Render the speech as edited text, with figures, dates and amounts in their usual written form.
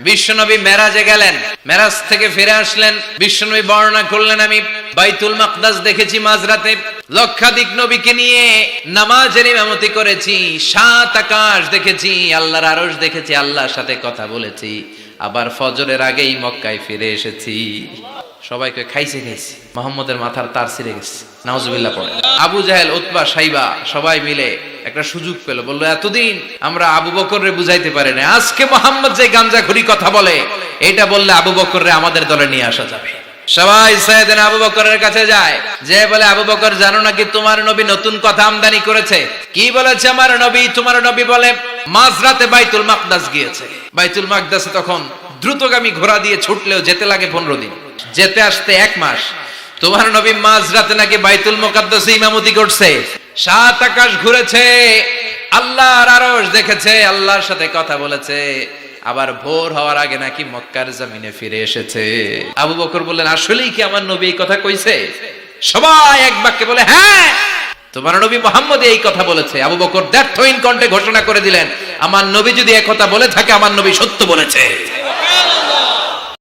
বিশ্বনবী মেরাজে গেলেন, মেরাজ থেকে ফিরে আসলেন। বিশ্বনবী বর্ণনা করলেন, আমি বাইতুল মাকদাস দেখেছি মাঝরাতে, লক্ষাধিক নবীকে নিয়ে নামাজের ইমামতি করেছি, 7 আকাশ দেখেছি, আল্লাহর আরশ দেখেছি, আল্লাহর সাথে কথা বলেছি, আবার ফজরের আগেই মক্কায় ফিরে এসেছি। সবাইকে খাইছে মোহাম্মদের মাথার তার ছিঁড়ে গেছে, নাউজুবিল্লাহ পড়ে। আবু জাহেল, উতবা, সাইবা সবাই মিলে একটা সুযোগ পেল, বললো এতদিন আমরা আবু বকররে বুঝাইতে পারি না, আজকে মোহাম্মদ যে গামজাখুরি কথা বলে এটা বললে আবু বকররে আমাদের দলে নিয়ে আসা যাবে। সবাই সাইয়েদনা আবু বকরের কাছে যায়, যে বলে আবু বকর জানো নাকি তোমার নবী নতুন কথা আমদানি করেছে? কি বলেছে আমার নবী? তোমার নবী বলে মাঝরাতে বাইতুল মাকদাস গিয়েছে। বাইতুল মাকদাসে তখন দ্রুতগামী ঘোড়া দিয়ে ছুটলেও যেতে লাগে 15 দিন, যেতে আসতে 1 মাস। তোমার নবী মাঝরাতে নাকি বাইতুল মুকাদ্দাসে ইমামতি করছে, 7 আকাশ ঘুরেছে, আল্লাহর আরশ দেখেছে, আল্লাহর সাথে কথা বলেছে, আবার ভোর হওয়ার আগে নাকি মক্কার জমিনে ফিরে এসেছে। আবু বকর বললেন আসলেই কি আমার নবী এই কথা কইছে? সবাই এক বাক্যে বলে হ্যাঁ, তোমার নবী মুহাম্মদ এই কথা বলেছে। আবু বকর দ্ব্যর্থহীন কণ্ঠে ঘোষণা করে দিলেন, আমার নবী যদি এই কথা বলে থাকে, আমার নবী সত্য বলেছে।